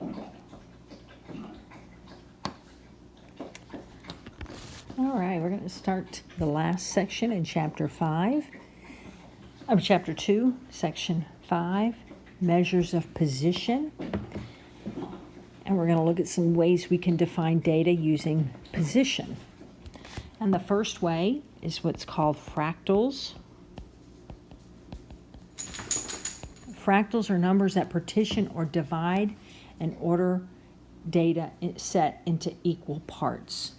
All right, we're going to start the last section in chapter 2, section 5, measures of position. And we're going to look at some ways we can define data using position. And the first way is what's called fractals. Fractals are numbers that partition or divide and order data set into equal parts.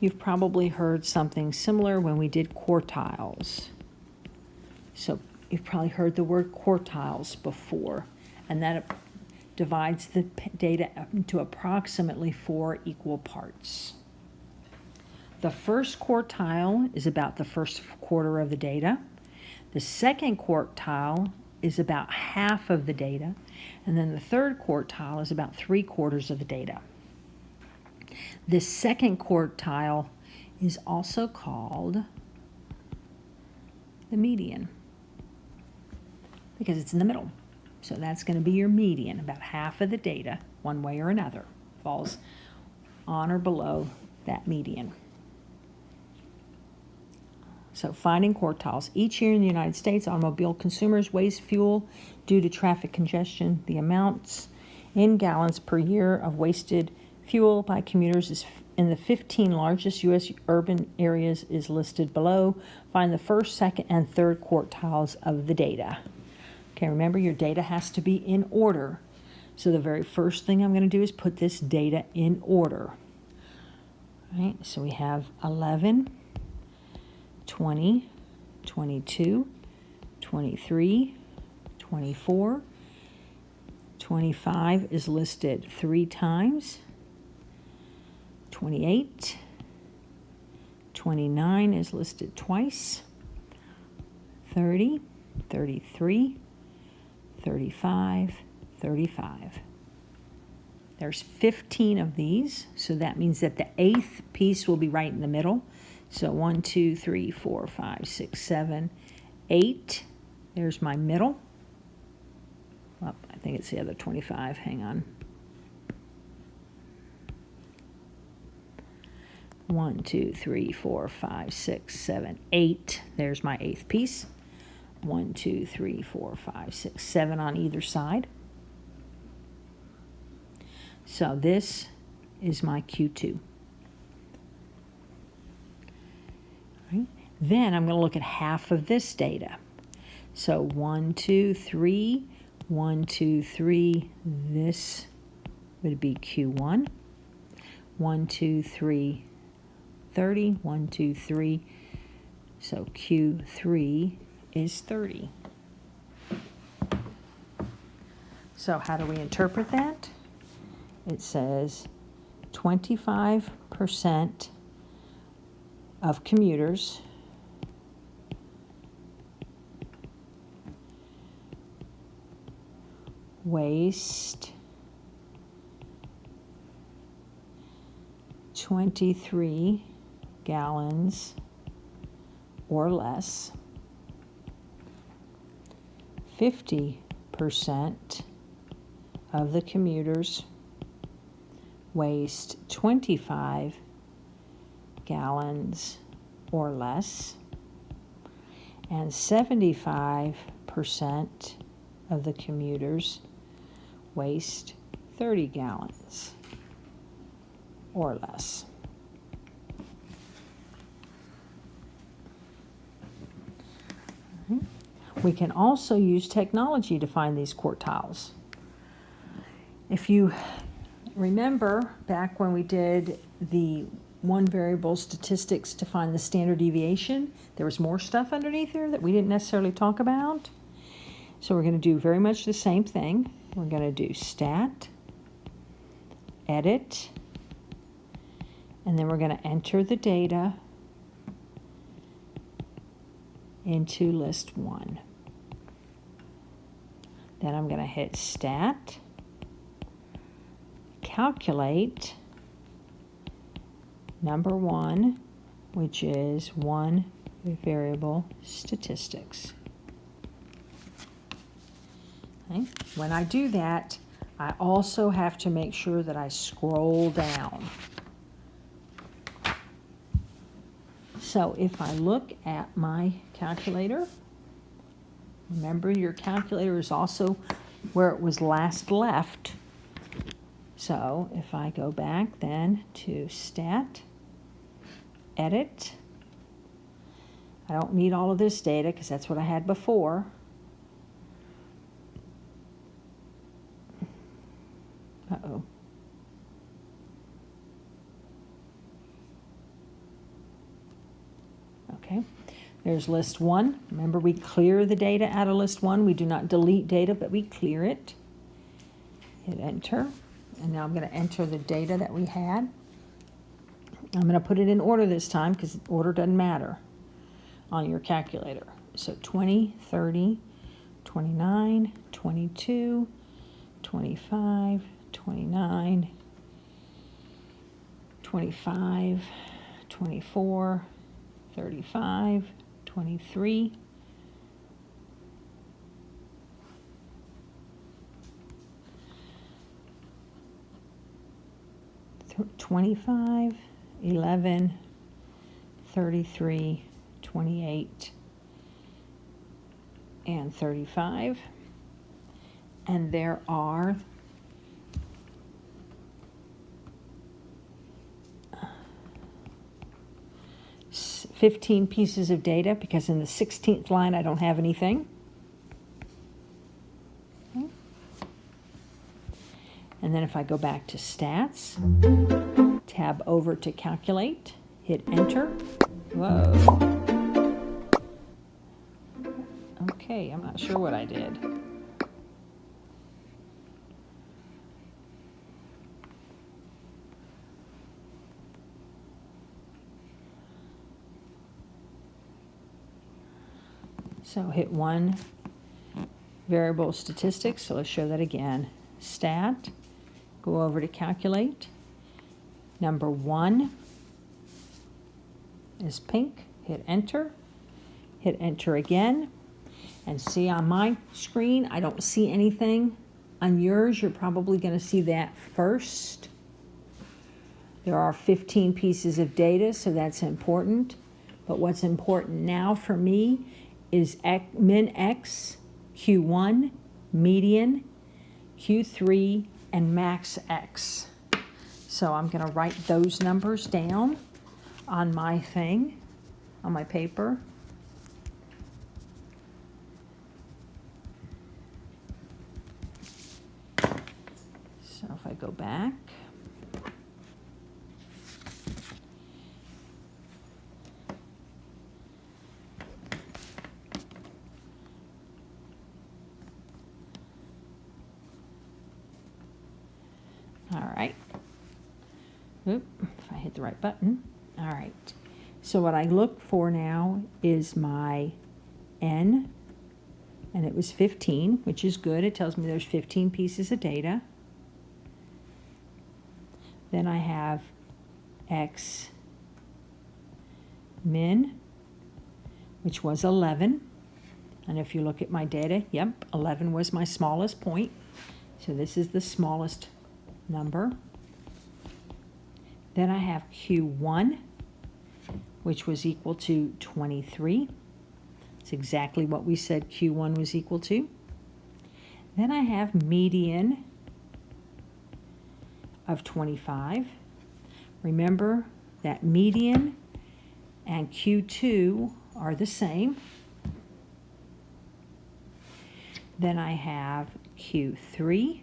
You've probably heard something similar when we did quartiles. So you've probably heard the word quartiles before, and that divides the data into approximately 4 equal parts. The first quartile is about the first quarter of the data. The second quartile is about half of the data, and then the third quartile is about 3/4 of the data. The second quartile is also called the median because it's in the middle. So that's going to be your median. About half of the data, one way or another, falls on or below that median. So finding quartiles. Each year in the United States, automobile consumers waste fuel due to traffic congestion. The amounts in gallons per year of wasted fuel by commuters is in the 15 largest U.S. urban areas is listed below. Find the first, second, and third quartiles of the data. Okay, remember your data has to be in order. So the very first thing I'm going to do is put this data in order. All right, so we have 11, 20, 22, 23, 24, 25 is listed 3 times. 28, 29 is listed twice, 30, 33, 35, 35. There's 15 of these, so that means that the 8th piece will be right in the middle. So 1, 2, 3, 4, 5, 6, 7, 8. There's my middle. Well, I think it's the other 25. Hang on. 1, 2, 3, 4, 5, 6, 7, 8. There's my 8th piece. 1, 2, 3, 4, 5, 6, 7 on either side. So this is my Q2. Right. Then I'm going to look at half of this data. So 1, 2, 3, 1, 2, 3. This would be Q1. 1, 2, 3. 30, 1, 2, 3. So Q3 is 30. So how do we interpret that? It says 25% of commuters waste 23 gallons or less. 50% of the commuters waste 25 gallons or less. And 75% of the commuters waste 30 gallons or less. We can also use technology to find these quartiles. If you remember back when we did the one variable statistics to find the standard deviation, there was more stuff underneath there that we didn't necessarily talk about. So we're going to do very much the same thing. We're going to do stat, edit, and then we're going to enter the data into list 1. Then I'm going to hit stat, calculate number 1, which is one variable statistics. Okay. When I do that, I also have to make sure that I scroll down. So if I look at my calculator, remember your calculator is also where it was last left. So if I go back then to Stat, Edit, I don't need all of this data because that's what I had before. Uh-oh. Okay, there's list 1. Remember, we clear the data out of list 1. We do not delete data, but we clear it. Hit enter. And now I'm going to enter the data that we had. I'm going to put it in order this time because order doesn't matter on your calculator. So 20, 30, 29, 22, 25, 29, 25, 24, 35, 23, 25, 11, 33, 28, and 35. And there are 15 pieces of data because in the 16th line I don't have anything. Okay. And then if I go back to Stats, tab over to Calculate, hit Enter. Whoa. Okay, I'm not sure what I did. So hit 1, variable statistics. So let's show that again. Stat, go over to Calculate. Number 1 is pink. Hit Enter. Hit Enter again. And see on my screen, I don't see anything. On yours, you're probably going to see that first. There are 15 pieces of data, so that's important. But what's important now for me is min X, Q1, median, Q3, and max X. So I'm going to write those numbers down on my thing, on my paper. So if I go back, all right. Oop, if I hit the right button. All right. So what I look for now is my N, and it was 15, which is good. It tells me there's 15 pieces of data. Then I have X min, which was 11. And if you look at my data, yep, 11 was my smallest point. So this is the smallest number. Then I have Q1, which was equal to 23. It's exactly what we said Q1 was equal to. Then I have median of 25. Remember that median and Q2 are the same. Then I have Q3,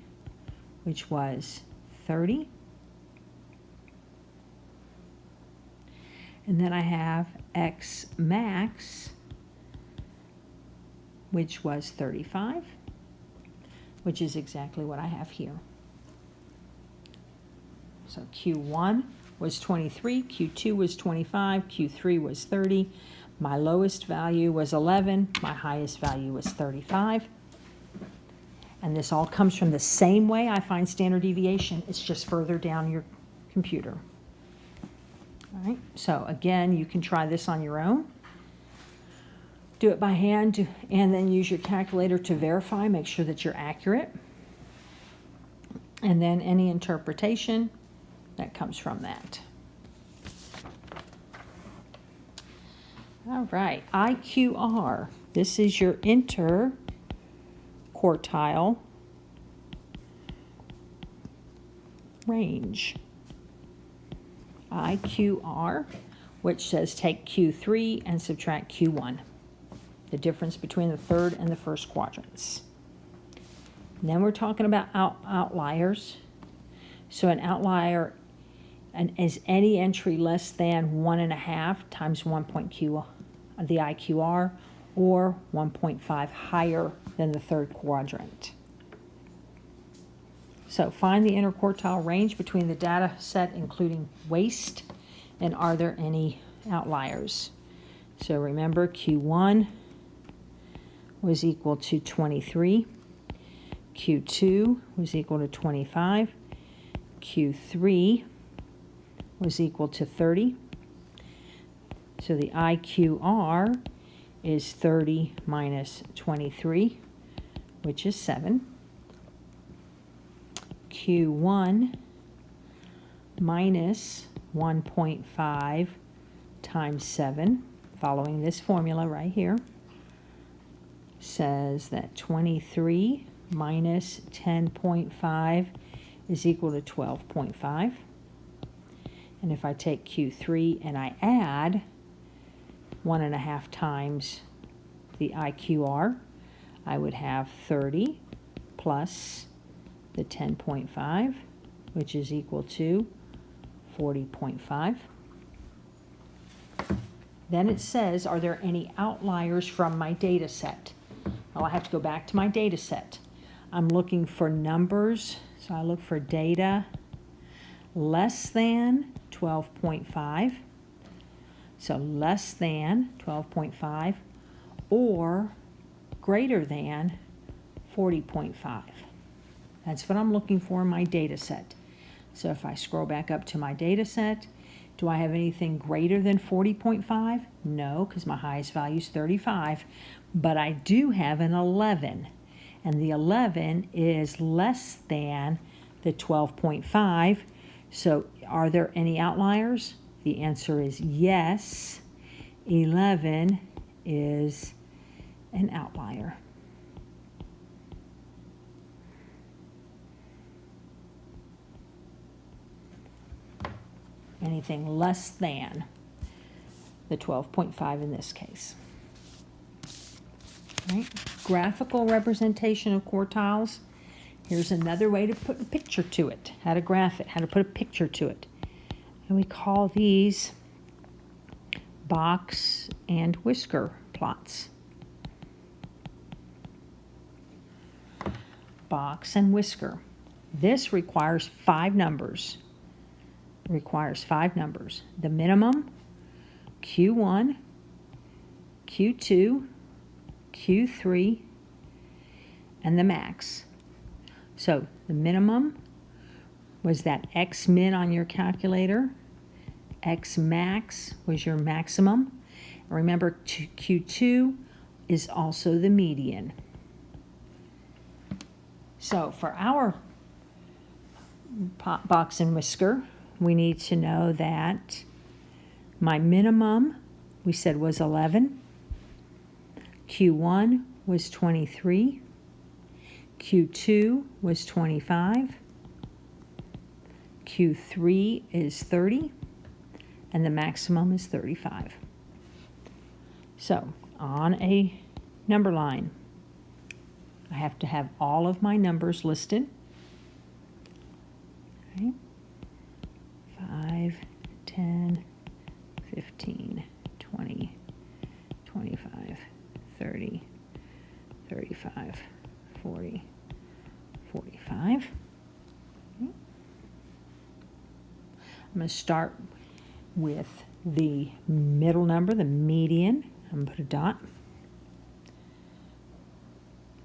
which was 30. And then I have X max, which was 35, which is exactly what I have here. So Q1 was 23, Q2 was 25, Q3 was 30. My lowest value was 11, my highest value was 35. And this all comes from the same way I find standard deviation. It's just further down your computer. All right, so again, you can try this on your own. Do it by hand and then use your calculator to verify, make sure that you're accurate. and then any interpretation that comes from that. All right, IQR. This is your interquartile range. IQR, which says take Q3 and subtract Q1, the difference between the third and the first quadrants. And then we're talking about outliers. So an outlier is any entry less than 1.5 times 1.q of the IQR, or 1.5 higher than the third quadrant. So find the interquartile range between the data set including waste, and are there any outliers? So remember, Q1 was equal to 23, Q2 was equal to 25, Q3 was equal to 30. So the IQR is 30 minus 23, which is 7. Q1 minus 1.5 times 7, following this formula right here, says that 23 minus 10.5 is equal to 12.5. And if I take Q3 and I add 1.5 times the IQR, I would have 30 plus the 10.5, which is equal to 40.5. Then it says, are there any outliers from my data set? Well, I have to go back to my data set. I'm looking for numbers, so I look for data less than 12.5, so less than 12.5, or greater than 40.5. That's what I'm looking for in my data set. So if I scroll back up to my data set, do I have anything greater than 40.5? No, because my highest value is 35, but I do have an 11, and the 11 is less than the 12.5. So are there any outliers? The answer is yes. 11 is an outlier. Anything less than the 12.5 in this case. Right? Graphical representation of quartiles. Here's another way to put a picture to it, how to graph it, how to put a picture to it. And we call these box and whisker plots. Box and whisker. This requires 5 numbers. The minimum, Q1, Q2, Q3, and the max. So the minimum was that X min on your calculator. X max was your maximum. Remember, Q2 is also the median. So for our box and whisker, we need to know that my minimum, we said, was 11. Q1 was 23. Q2 was 25. Q3 is 30. And the maximum is 35. So on a number line, I have to have all of my numbers listed. Okay. 5, 10, 15, 20, 25, 30, 35, 40, 45. Okay. I'm going to start with the middle number, the median. I'm going to put a dot.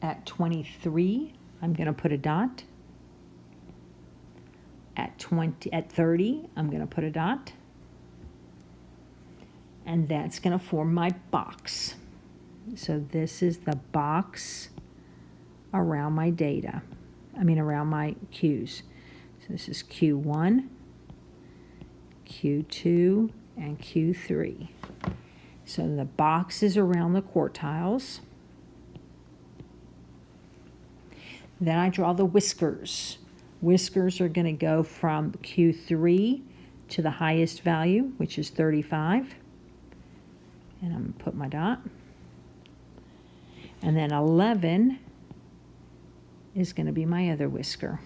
At 23, I'm going to put a dot. At 30, I'm going to put a dot. And that's going to form my box. So this is the box around my data. around my Q's. So this is Q1, Q2, and Q3. So the box is around the quartiles. Then I draw the whiskers. Whiskers are going to go from Q3 to the highest value, which is 35. And I'm going to put my dot. And then 11 is going to be my other whisker.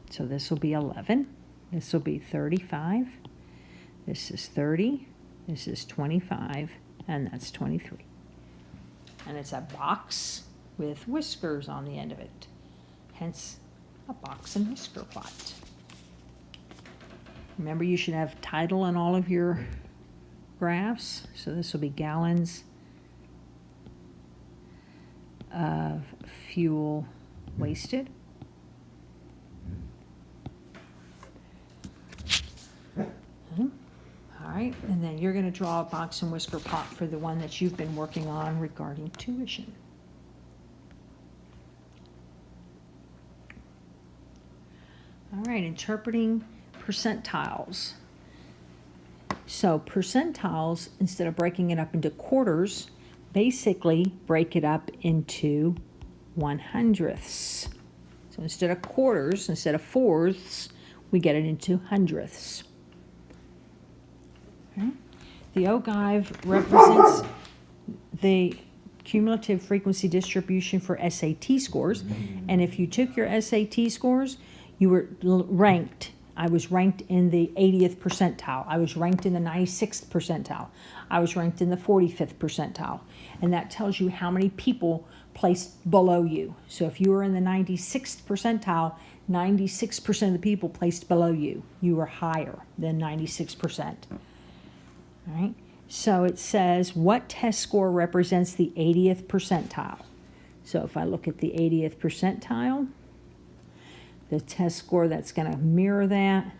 So this will be 11. This will be 35. This is 30. This is 25. And that's 23. And it's a box with whiskers on the end of it. Hence, a box and whisker plot. Remember, you should have title on all of your graphs. So this will be gallons of fuel wasted. All right, and then you're going to draw a box and whisker plot for the one that you've been working on regarding tuition. All right, interpreting percentiles. So percentiles, instead of breaking it up into quarters, basically break it up into 100ths. So instead of quarters, instead of fourths, we get it into hundredths. Okay. The ogive represents the cumulative frequency distribution for SAT scores. And if you took your SAT scores, you were ranked. I was ranked in the 80th percentile. I was ranked in the 96th percentile. I was ranked in the 45th percentile. And that tells you how many people placed below you. So if you were in the 96th percentile, 96% of the people placed below you. You were higher than 96%. All right. So it says, what test score represents the 80th percentile? So if I look at the 80th percentile, the test score that's going to mirror that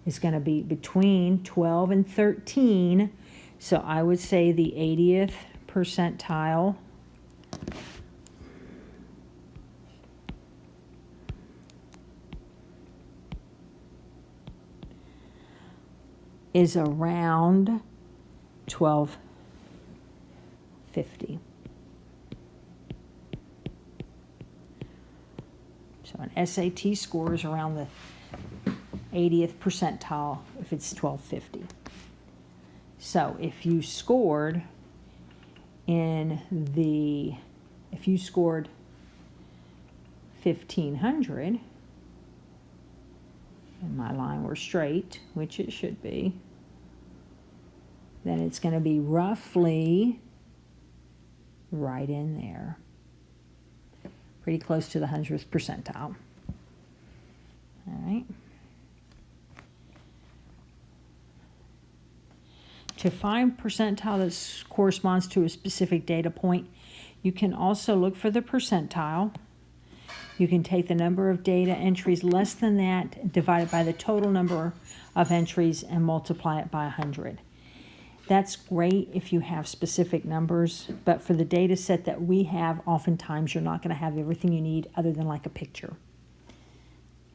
is going to be between 12 and 13. So I would say the 80th percentile is around 1250. So an SAT score is around the 80th percentile if it's 1250. So if you scored if you scored 1500, and my line were straight, which it should be, then it's going to be roughly right in there. Pretty close to the 100th percentile. All right. To find percentile that corresponds to a specific data point, you can also look for the percentile. You can take the number of data entries less than that, divided by the total number of entries, and multiply it by 100. That's great if you have specific numbers, but for the data set that we have, oftentimes you're not going to have everything you need other than like a picture.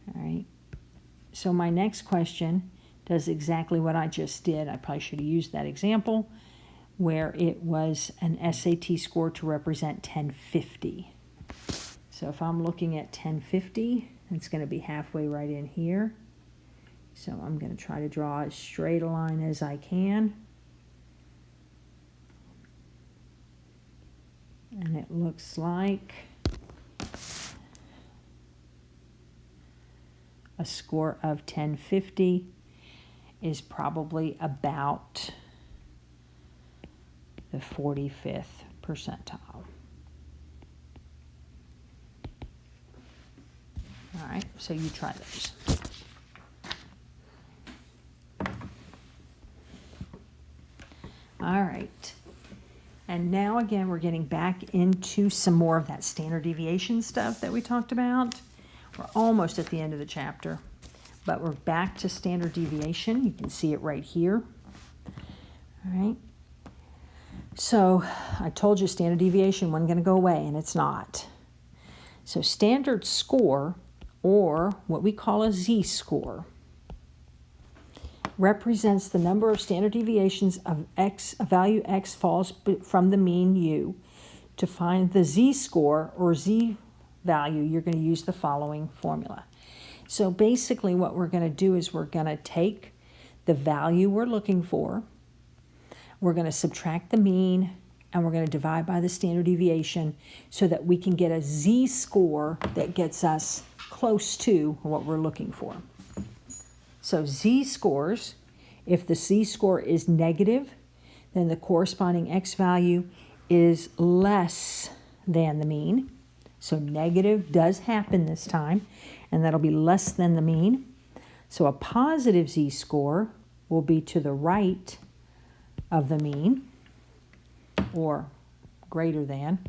All right. So my next question does exactly what I just did. I probably should have used that example where it was an SAT score to represent 1050. So if I'm looking at 1050, it's going to be halfway right in here. So I'm going to try to draw as straight a line as I can. And it looks like a score of 1050 is probably about the 45th percentile. All right, so you try those. All right. And now again, we're getting back into some more of that standard deviation stuff that we talked about. We're almost at the end of the chapter, but we're back to standard deviation. You can see it right here. All right. So I told you standard deviation wasn't going to go away, and it's not. So standard score, or what we call a z-score, represents the number of standard deviations of x, a value x falls from the mean u. To find the z-score or z value, you're going to use the following formula. So basically what we're going to do is we're going to take the value we're looking for, we're going to subtract the mean, and we're going to divide by the standard deviation so that we can get a z-score that gets us close to what we're looking for. So z-scores, if the z-score is negative, then the corresponding x value is less than the mean. So negative does happen this time, and that'll be less than the mean. So a positive z-score will be to the right of the mean, or greater than.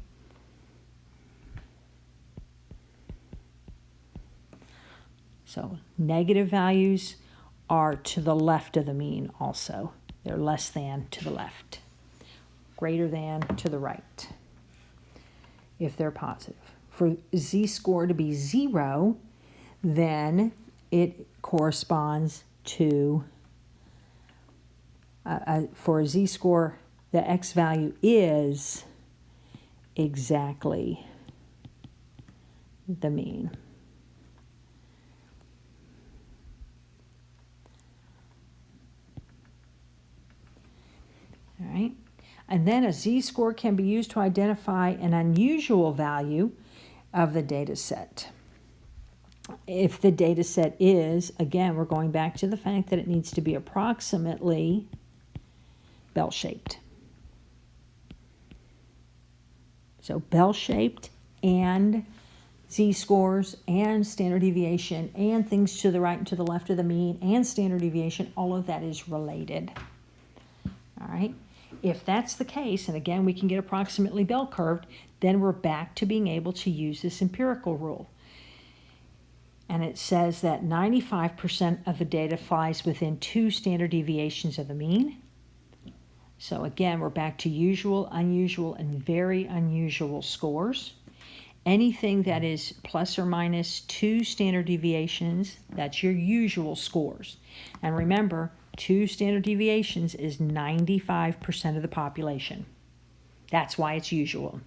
So negative values are to the left of the mean also. They're less than to the left. Greater than to the right, if they're positive. For z-score to be 0, then it corresponds to, for a z-score, the x value is exactly the mean. All right. And then a z-score can be used to identify an unusual value of the data set. If the data set is, again, we're going back to the fact that it needs to be approximately bell-shaped. So bell-shaped and z-scores and standard deviation and things to the right and to the left of the mean and standard deviation, all of that is related. All right. If that's the case, and again, we can get approximately bell curved, then we're back to being able to use this empirical rule. And it says that 95% of the data flies within 2 standard deviations of the mean. So again, we're back to usual, unusual, and very unusual scores. Anything that is plus or minus 2 standard deviations, that's your usual scores. And remember, 2 standard deviations is 95% of the population. That's why it's usual.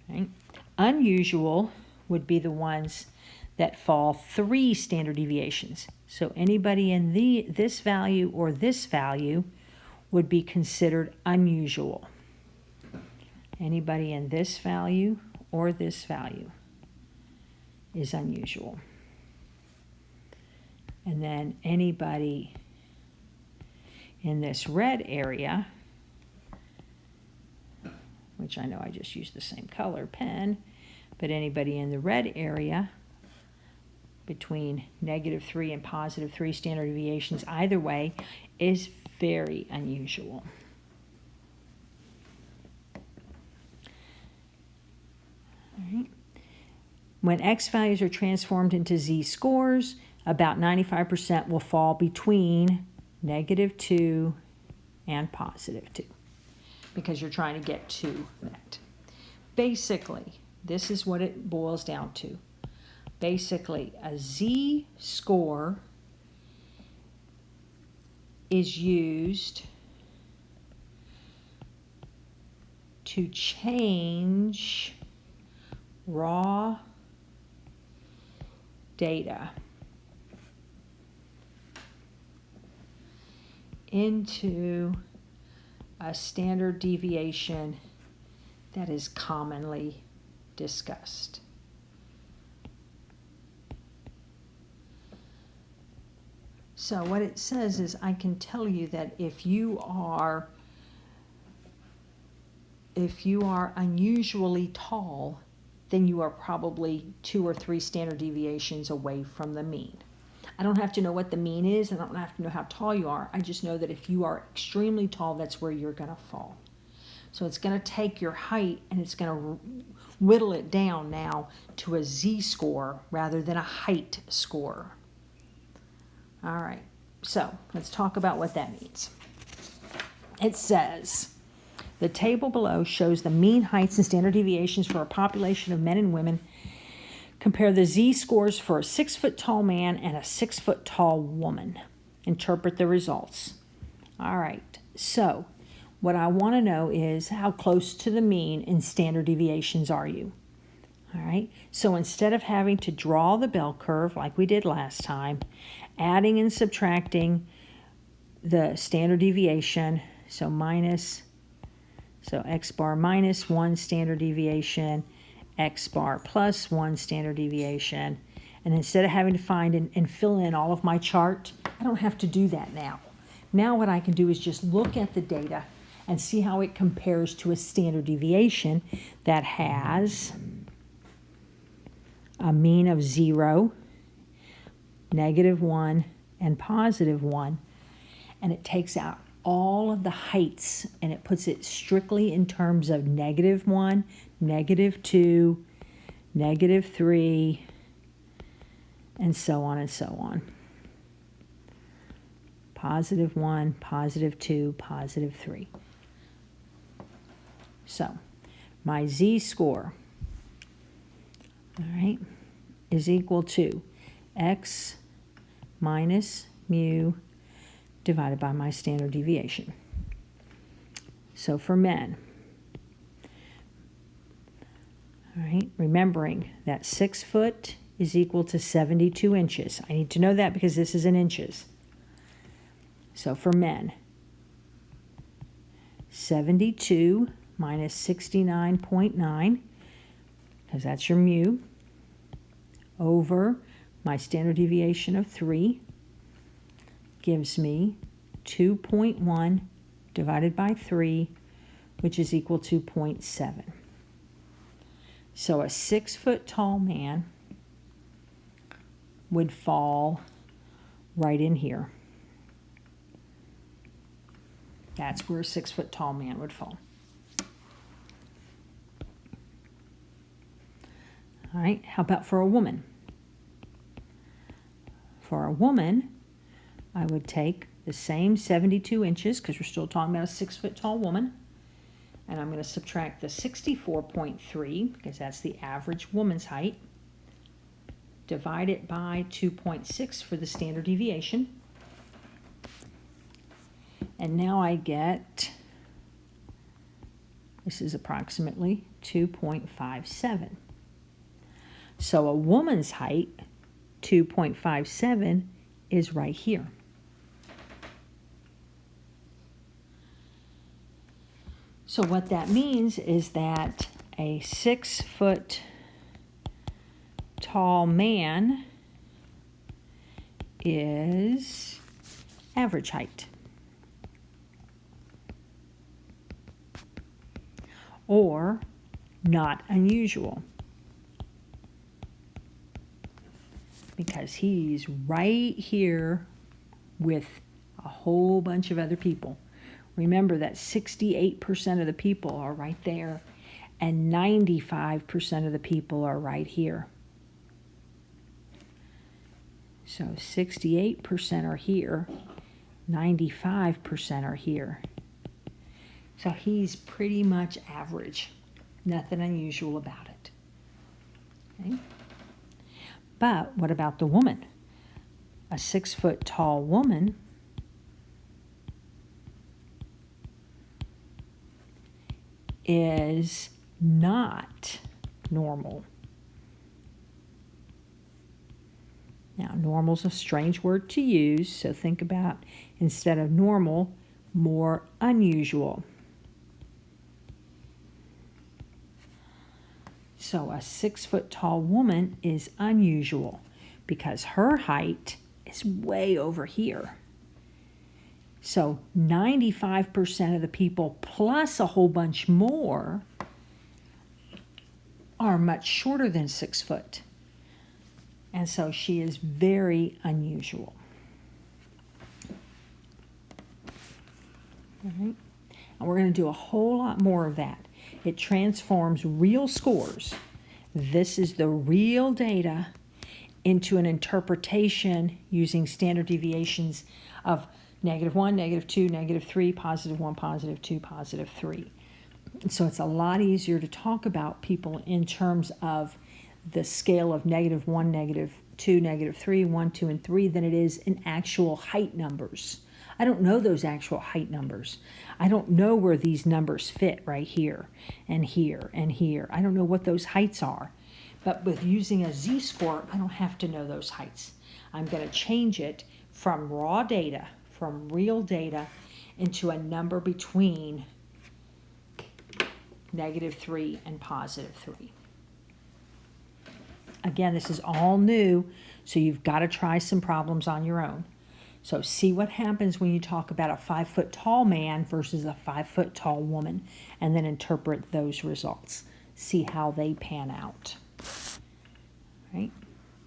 Right? Unusual would be the ones that fall 3 standard deviations. So anybody in this value or this value would be considered unusual. Anybody in this value or this value is unusual. And then anybody in this red area, which I know I just used the same color pen, but anybody in the red area between -3 and +3 standard deviations either way is very unusual. All right. When x values are transformed into z-scores, about 95% will fall between -2 and +2, because you're trying to get to that. Basically, this is what it boils down to. Basically, a z-score is used to change raw data into a standard deviation that is commonly discussed. So what it says is, I can tell you that if you are unusually tall, then you are probably 2 or 3 standard deviations away from the mean. I don't have to know what the mean is, and I don't have to know how tall you are. I just know that if you are extremely tall, that's where you're going to fall. So it's going to take your height and it's going to whittle it down now to a z-score rather than a height score. All right, so let's talk about what that means. It says The table below shows the mean heights and standard deviations for a population of men and women. Compare the z-scores for a 6-foot-tall man and a 6-foot-tall woman. Interpret the results. All right, so what I want to know is how close to the mean in standard deviations are you? All right, so instead of having to draw the bell curve like we did last time, adding and subtracting the standard deviation, so x bar minus 1 standard deviation, x bar plus 1 standard deviation, and instead of having to find and fill in all of my chart, I don't have to do that now. Now what I can do is just look at the data and see how it compares to a standard deviation that has a mean of 0, -1, and +1, and it takes out all of the heights and it puts it strictly in terms of -1, -2, -3, and so on and so on. +1, +2, +3. So my z-score, all right, is equal to x minus mu divided by my standard deviation. So for men, all right, remembering that 6 foot is equal to 72 inches. I need to know that because this is in inches. So for men, 72 minus 69.9, because that's your mu, over my standard deviation of 3, gives me 2.1 divided by 3, which is equal to 0.7. So a 6-foot-tall man would fall right in here. That's where a 6-foot-tall man would fall. All right, how about for a woman? For a woman, I would take the same 72 inches, because we're still talking about a 6-foot-tall woman, and I'm going to subtract the 64.3, because that's the average woman's height, divide it by 2.6 for the standard deviation, and now I get, this is approximately 2.57. So a woman's height, 2.57, is right here. So what that means is that a 6-foot-tall man is average height, or not unusual, because he's right here with a whole bunch of other people. Remember that 68% of the people are right there, and 95% of the people are right here. So 68% are here, 95% are here. So he's pretty much average. Nothing unusual about it. Okay? But what about the woman? A 6-foot-tall woman is not normal. Now, normal's a strange word to use, so think about, instead of normal, more unusual. So a 6-foot-tall woman is unusual because her height is way over here. So 95% of the people plus a whole bunch more are much shorter than 6 foot. And so she is very unusual. All right. And we're going to do a whole lot more of that. It transforms real scores. This is the real data into an interpretation using standard deviations of -1, -2, -3, +1, +2, +3. So it's a lot easier to talk about people in terms of the scale of -1, -2, -3, 1, 2, and 3 than it is in actual height numbers. I don't know those actual height numbers. I don't know where these numbers fit right here and here and here. I don't know what those heights are. But with using a z-score, I don't have to know those heights. I'm going to change it from raw data, from real data, into a number between -3 and +3. Again, this is all new, so you've got to try some problems on your own. So see what happens when you talk about a 5 foot tall man versus a 5 foot tall woman, and then interpret those results. See how they pan out. Right?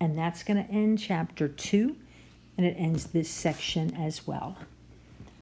And that's going to end chapter 2, and it ends this section as well.